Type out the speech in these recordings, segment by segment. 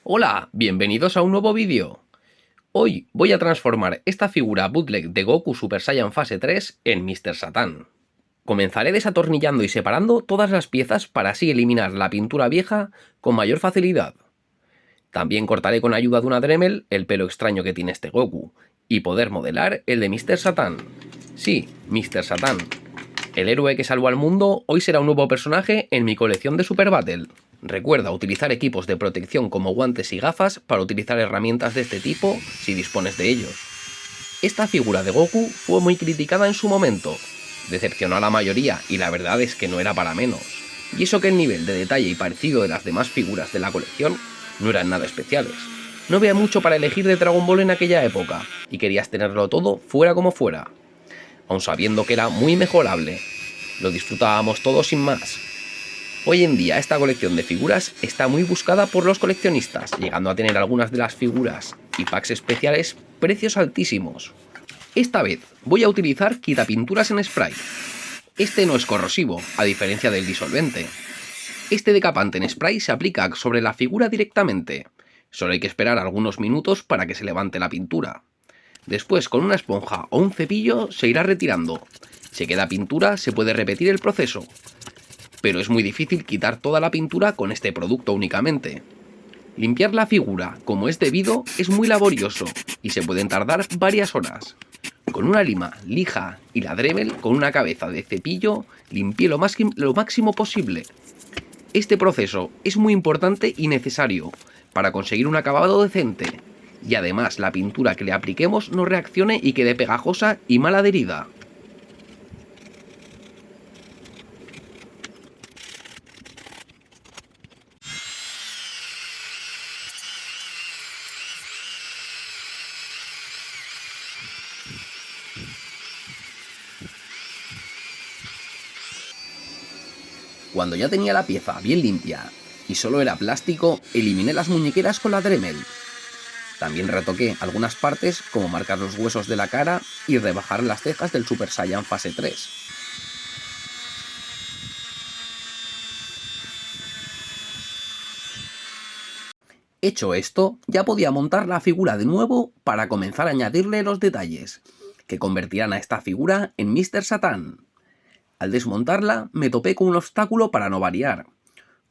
Hola, bienvenidos a un nuevo vídeo. Hoy voy a transformar esta figura bootleg de Goku Super Saiyan Fase 3 en Mr. Satan. Comenzaré desatornillando y separando todas las piezas para así eliminar la pintura vieja con mayor facilidad. También cortaré con ayuda de una Dremel el pelo extraño que tiene este Goku y poder modelar el de Mr. Satan. Sí, Mr. Satan. El héroe que salvó al mundo hoy será un nuevo personaje en mi colección de Super Battle. Recuerda utilizar equipos de protección como guantes y gafas para utilizar herramientas de este tipo si dispones de ellos. Esta figura de Goku fue muy criticada en su momento, decepcionó a la mayoría y la verdad es que no era para menos. Y eso que el nivel de detalle y parecido de las demás figuras de la colección no eran nada especiales. No había mucho para elegir de Dragon Ball en aquella época y querías tenerlo todo fuera como fuera. Aun sabiendo que era muy mejorable, lo disfrutábamos todos sin más. Hoy en día esta colección de figuras está muy buscada por los coleccionistas, llegando a tener algunas de las figuras y packs especiales precios altísimos. Esta vez voy a utilizar quitapinturas en spray. Este no es corrosivo, a diferencia del disolvente. Este decapante en spray se aplica sobre la figura directamente. Solo hay que esperar algunos minutos para que se levante la pintura. Después, con una esponja o un cepillo se irá retirando. Si queda pintura, se puede repetir el proceso. Pero es muy difícil quitar toda la pintura con este producto únicamente. Limpiar la figura como es debido es muy laborioso y se pueden tardar varias horas. Con una lima, lija y la Dremel con una cabeza de cepillo limpié lo máximo posible. Este proceso es muy importante y necesario para conseguir un acabado decente y además la pintura que le apliquemos no reaccione y quede pegajosa y mal adherida. Cuando ya tenía la pieza bien limpia y solo era plástico, eliminé las muñequeras con la Dremel. También retoqué algunas partes como marcar los huesos de la cara y rebajar las cejas del Super Saiyan Fase 3. Hecho esto, ya podía montar la figura de nuevo para comenzar a añadirle los detalles, que convertirán a esta figura en Mr. Satan. Al desmontarla, me topé con un obstáculo para no variar.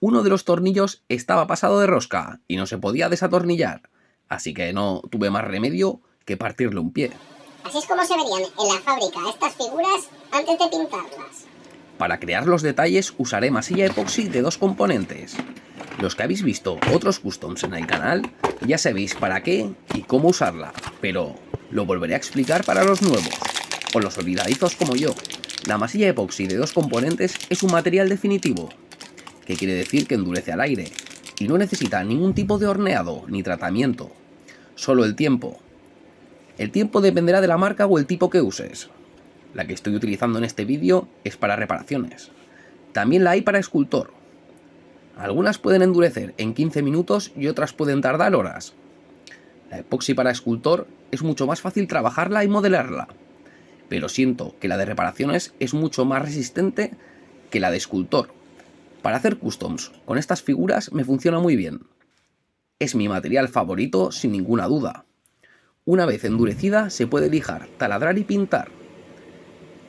Uno de los tornillos estaba pasado de rosca y no se podía desatornillar, así que no tuve más remedio que partirle un pie. Así es como se verían en la fábrica estas figuras antes de pintarlas. Para crear los detalles usaré masilla epoxi de 2 componentes. Los que habéis visto otros customs en el canal ya sabéis para qué y cómo usarla, pero lo volveré a explicar para los nuevos, o los olvidadizos como yo. La masilla epoxi de 2 componentes es un material definitivo, que quiere decir que endurece al aire, y no necesita ningún tipo de horneado ni tratamiento, solo el tiempo. El tiempo dependerá de la marca o el tipo que uses. La que estoy utilizando en este vídeo es para reparaciones. También la hay para escultor. Algunas pueden endurecer en 15 minutos y otras pueden tardar horas. La epoxi para escultor es mucho más fácil trabajarla y modelarla, pero siento que la de reparaciones es mucho más resistente que la de escultor. Para hacer customs con estas figuras me funciona muy bien. Es mi material favorito sin ninguna duda. Una vez endurecida se puede lijar, taladrar y pintar.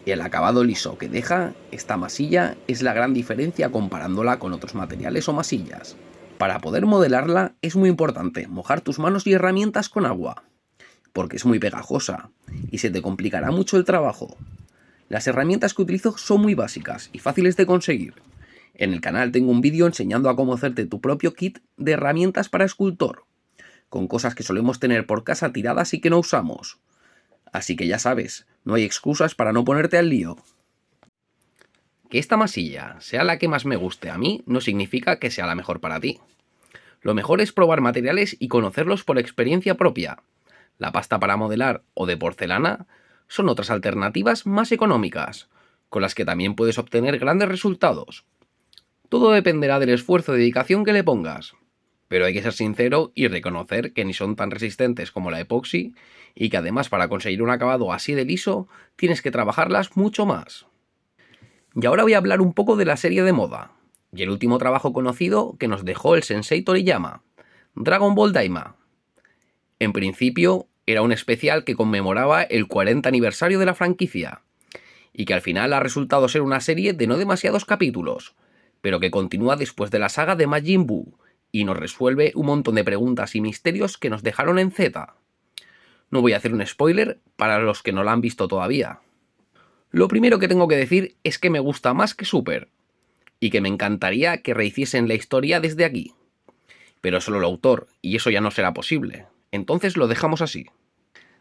Y el acabado liso que deja esta masilla es la gran diferencia comparándola con otros materiales o masillas. Para poder modelarla es muy importante mojar tus manos y herramientas con agua, porque es muy pegajosa y se te complicará mucho el trabajo. Las herramientas que utilizo son muy básicas y fáciles de conseguir. En el canal tengo un vídeo enseñando a cómo hacerte tu propio kit de herramientas para escultor, con cosas que solemos tener por casa tiradas y que no usamos. Así que ya sabes, no hay excusas para no ponerte al lío. Que esta masilla sea la que más me guste a mí no significa que sea la mejor para ti. Lo mejor es probar materiales y conocerlos por experiencia propia. La pasta para modelar o de porcelana son otras alternativas más económicas, con las que también puedes obtener grandes resultados. Todo dependerá del esfuerzo y dedicación que le pongas, pero hay que ser sincero y reconocer que ni son tan resistentes como la epoxi y que además para conseguir un acabado así de liso tienes que trabajarlas mucho más. Y ahora voy a hablar un poco de la serie de moda y el último trabajo conocido que nos dejó el Sensei Toriyama, Dragon Ball Daima. En principio, era un especial que conmemoraba el 40 aniversario de la franquicia, y que al final ha resultado ser una serie de no demasiados capítulos, pero que continúa después de la saga de Majin Buu, y nos resuelve un montón de preguntas y misterios que nos dejaron en Z. No voy a hacer un spoiler para los que no la han visto todavía. Lo primero que tengo que decir es que me gusta más que Super, y que me encantaría que rehiciesen la historia desde aquí. Pero solo el autor, y eso ya no será posible. Entonces lo dejamos así.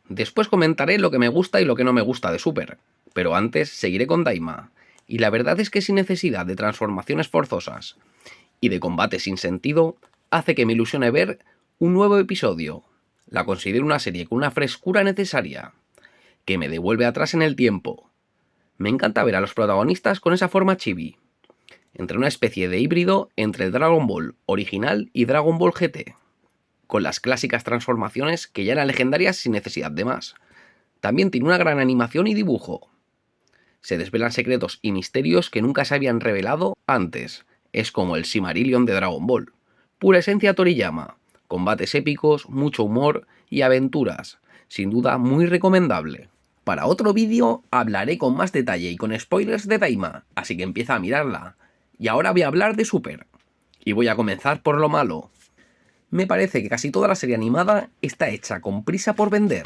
Después comentaré lo que me gusta y lo que no me gusta de Super, pero antes seguiré con Daima, y la verdad es que sin necesidad de transformaciones forzosas y de combate sin sentido, hace que me ilusione ver un nuevo episodio. La considero una serie con una frescura necesaria, que me devuelve atrás en el tiempo. Me encanta ver a los protagonistas con esa forma chibi, entre una especie de híbrido entre el Dragon Ball original y Dragon Ball GT, con las clásicas transformaciones que ya eran legendarias sin necesidad de más. También tiene una gran animación y dibujo. Se desvelan secretos y misterios que nunca se habían revelado antes. Es como el Silmarillion de Dragon Ball. Pura esencia Toriyama, combates épicos, mucho humor y aventuras. Sin duda muy recomendable. Para otro vídeo hablaré con más detalle y con spoilers de Daima, así que empieza a mirarla. Y ahora voy a hablar de Super. Y voy a comenzar por lo malo. Me parece que casi toda la serie animada está hecha con prisa por vender.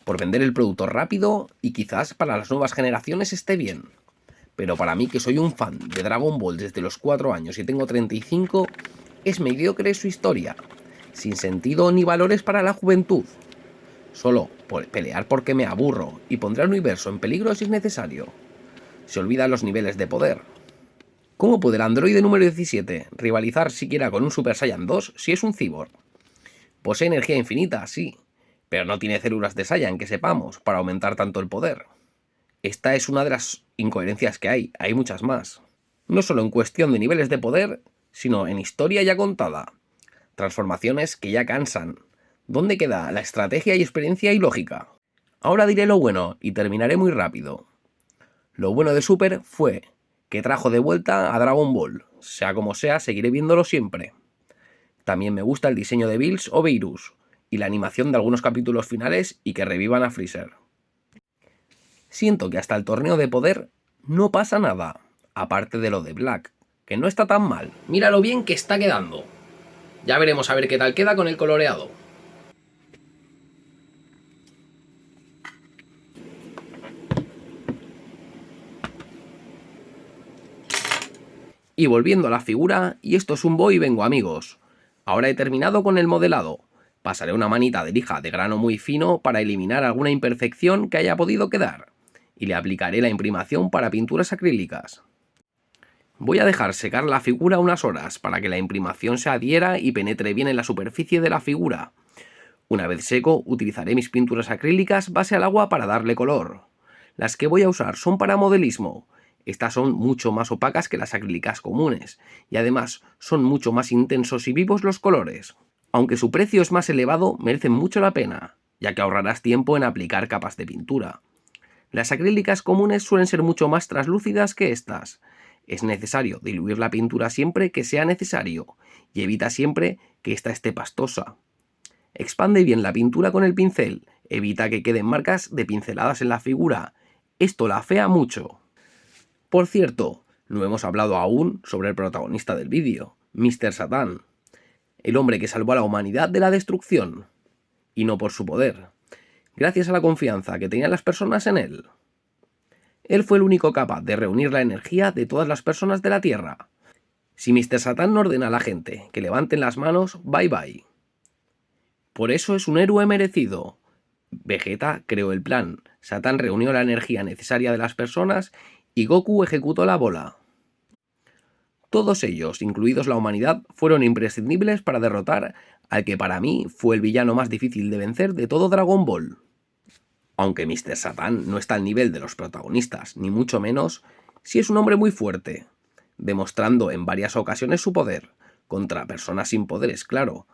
Por vender el producto rápido y quizás para las nuevas generaciones esté bien. Pero para mí, que soy un fan de Dragon Ball desde los 4 años y tengo 35, es mediocre su historia, sin sentido ni valores para la juventud. Solo por pelear porque me aburro y pondré al universo en peligro si es necesario. Se olvidan los niveles de poder. ¿Cómo puede el androide número 17 rivalizar siquiera con un Super Saiyan 2 si es un cyborg? Posee energía infinita, sí, pero no tiene células de Saiyan que sepamos para aumentar tanto el poder. Esta es una de las incoherencias que hay muchas más. No solo en cuestión de niveles de poder, sino en historia ya contada. Transformaciones que ya cansan. ¿Dónde queda la estrategia y experiencia y lógica? Ahora diré lo bueno y terminaré muy rápido. Lo bueno de Super fue que trajo de vuelta a Dragon Ball. Sea como sea, seguiré viéndolo siempre. También me gusta el diseño de Bills o Beerus y la animación de algunos capítulos finales y que revivan a Freezer. Siento que hasta el torneo de poder no pasa nada, aparte de lo de Black, que no está tan mal. Mira lo bien que está quedando. Ya veremos a ver qué tal queda con el coloreado. Y volviendo a la figura, y esto es un voy y vengo amigos. Ahora he terminado con el modelado. Pasaré una manita de lija de grano muy fino para eliminar alguna imperfección que haya podido quedar. Y le aplicaré la imprimación para pinturas acrílicas. Voy a dejar secar la figura unas horas para que la imprimación se adhiera y penetre bien en la superficie de la figura. Una vez seco, utilizaré mis pinturas acrílicas base al agua para darle color. Las que voy a usar son para modelismo. Estas son mucho más opacas que las acrílicas comunes, y además son mucho más intensos y vivos los colores. Aunque su precio es más elevado, merecen mucho la pena, ya que ahorrarás tiempo en aplicar capas de pintura. Las acrílicas comunes suelen ser mucho más translúcidas que estas. Es necesario diluir la pintura siempre que sea necesario, y evita siempre que ésta esté pastosa. Expande bien la pintura con el pincel, evita que queden marcas de pinceladas en la figura. Esto la afea mucho. Por cierto, no hemos hablado aún sobre el protagonista del vídeo, Mr. Satan, el hombre que salvó a la humanidad de la destrucción, y no por su poder, gracias a la confianza que tenían las personas en él. Él fue el único capaz de reunir la energía de todas las personas de la Tierra. Si Mr. Satan no ordena a la gente que levanten las manos, bye bye. Por eso es un héroe merecido. Vegeta creó el plan, Satan reunió la energía necesaria de las personas y Goku ejecutó la bola. Todos ellos, incluidos la humanidad, fueron imprescindibles para derrotar al que para mí fue el villano más difícil de vencer de todo Dragon Ball. Aunque Mr. Satan no está al nivel de los protagonistas, ni mucho menos, sí es un hombre muy fuerte, demostrando en varias ocasiones su poder, contra personas sin poderes, claro,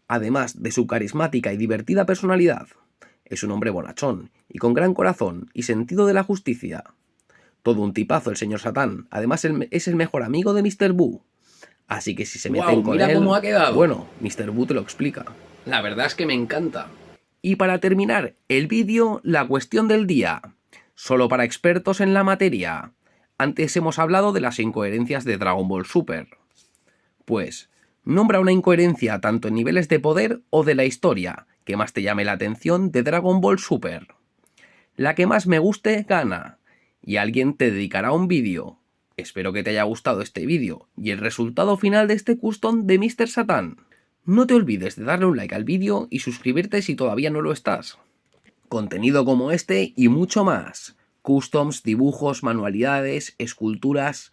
además de su carismática y divertida personalidad. Es un hombre bonachón, y con gran corazón y sentido de la justicia. Todo un tipazo el señor Satan, además es el mejor amigo de Mr. Buu. Así que si se Guau, meten con mira él... cómo ha quedado. Bueno, Mr. Boo te lo explica. La verdad es que me encanta. Y para terminar el vídeo, la cuestión del día. Solo para expertos en la materia. Antes hemos hablado de las incoherencias de Dragon Ball Super. Pues, nombra una incoherencia tanto en niveles de poder o de la historia que más te llame la atención de Dragon Ball Super. La que más me guste gana. Y alguien te dedicará un vídeo. Espero que te haya gustado este vídeo y el resultado final de este custom de Mr. Satan. No te olvides de darle un like al vídeo y suscribirte si todavía no lo estás. Contenido como este y mucho más. Customs, dibujos, manualidades, esculturas,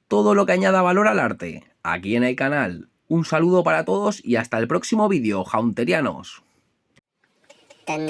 todo lo que añada valor al arte, aquí en el canal. Un saludo para todos y hasta el próximo vídeo, Haunterianos. Tan